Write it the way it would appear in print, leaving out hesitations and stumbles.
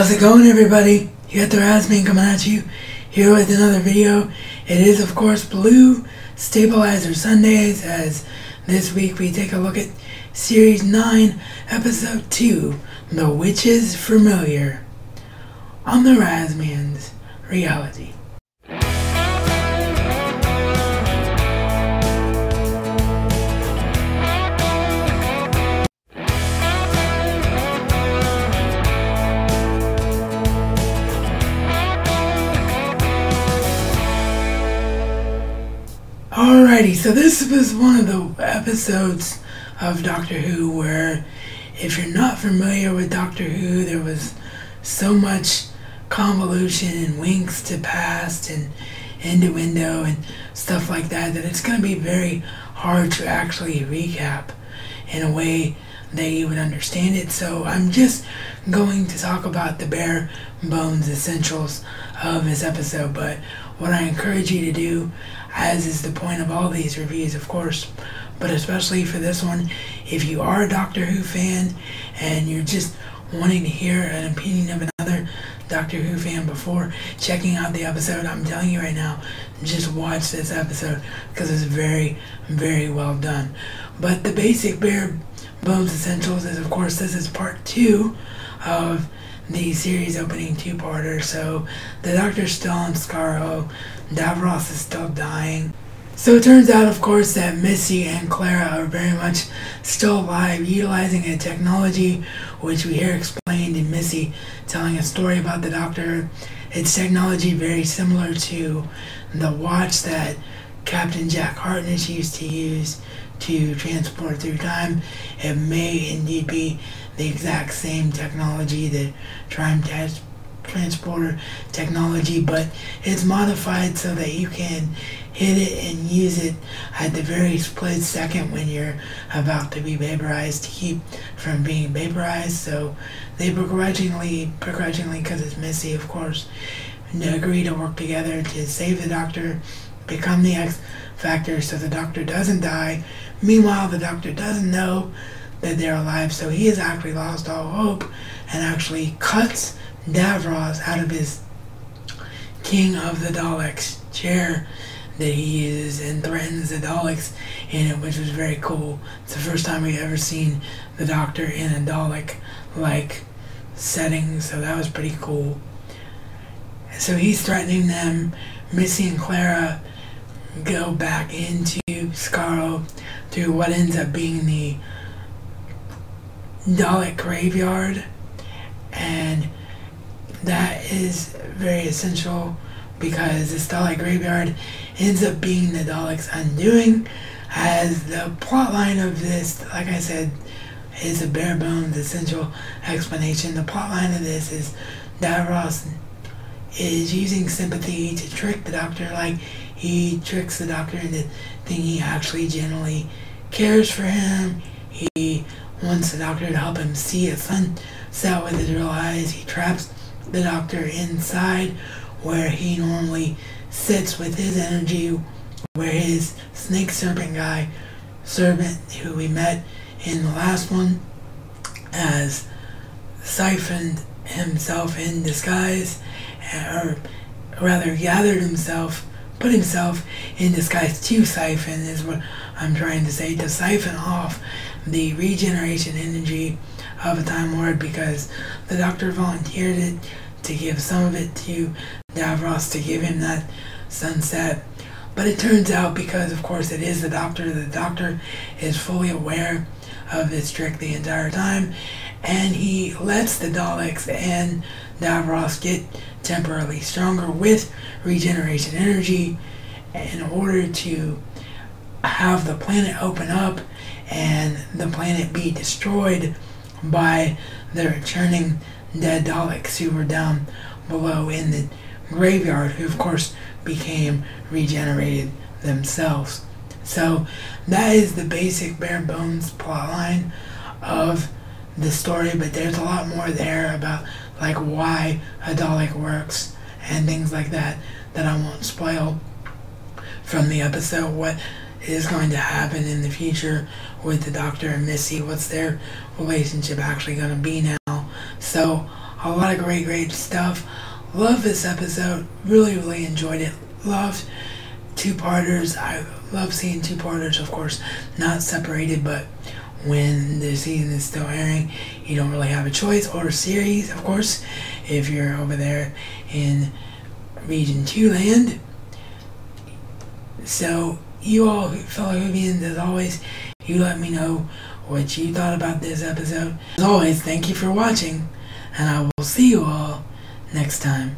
How's it going, everybody? You got the Razman coming at you here with another video. It is, of course, Blue Stabilizer Sundays, as this week we take a look at Series 9, Episode 2, The Witch is Familiar, on the Razman's Reality. Alrighty, so this was one of the episodes of Doctor Who where, if you're not familiar with Doctor Who, there was so much convolution and winks to past and innuendo and stuff like that it's going to be very hard to actually recap in a way that you would understand it. So I'm just going to talk about the bare bones essentials of this episode, but what I encourage you to do, as is the point of all these reviews, of course, but especially for this one, if you are a Doctor Who fan and you're just wanting to hear an opinion of another Doctor Who fan before checking out the episode, I'm telling you right now, just watch this episode because it's very, very well done. But the basic bare bones essentials is, of course, this is part 2 of the series opening two-parter. So the Doctor's still on Skaro, Davros is still dying. So it turns out, of course, that Missy and Clara are very much still alive, utilizing a technology which we hear explained in Missy telling a story about the Doctor. It's technology very similar to the watch that Captain Jack Harkness used to use to transport through time. It may indeed be the exact same technology, the Time Transporter technology, but it's modified so that you can hit it and use it at the very split second when you're about to be vaporized to keep from being vaporized. So they begrudgingly, because it's Missy, of course, agree to work together to save the Doctor, become the X Factor so the Doctor doesn't die. Meanwhile, the Doctor doesn't know that they're alive, so he has actually lost all hope and actually cuts Davros out of his King of the Daleks chair that he uses and threatens the Daleks in it, which was very cool. It's the first time we've ever seen the Doctor in a Dalek-like setting, so that was pretty cool. So he's threatening them. Missy and Clara go back into Skaro through what ends up being the Dalek graveyard, and that is very essential because this Dalek graveyard ends up being the Daleks' undoing, as the plotline of this, like I said, is a bare bones essential explanation. The plotline of this is Davros is using sympathy to trick the Doctor, like he tricks the Doctor into thinking he actually genuinely cares for him. He wants the Doctor to help him see a sunset with his real eyes. He traps the Doctor inside where he normally sits with his energy, where his snake serpent who we met in the last one, has siphoned himself in disguise, or rather put himself in disguise to siphon, is what I'm trying to say, to siphon off the regeneration energy of a Time Lord, because the Doctor volunteered it to give some of it to Davros to give him that sunset. But it turns out, because of course it is the Doctor is fully aware of this trick the entire time, and he lets the Daleks and Davros get temporarily stronger with regeneration energy in order to have the planet open up and the planet be destroyed by the returning dead Daleks who were down below in the graveyard, who of course became regenerated themselves. So that is the basic bare bones plotline of the story, but there's a lot more there about like why a Dalek works and things like that I won't spoil from the episode. What is going to happen in the future with the Doctor and Missy, what's their relationship actually going to be now. So A lot of great stuff. Love this episode. Really enjoyed it. Loved two-parters. I love seeing two-parters, of course, not separated, but when the season is still airing, you don't really have a choice. Or a series, of course, if you're over there in Region 2 land. So, you all, fellow Whovians, as always, you let me know what you thought about this episode. As always, thank you for watching, and I will see you all next time.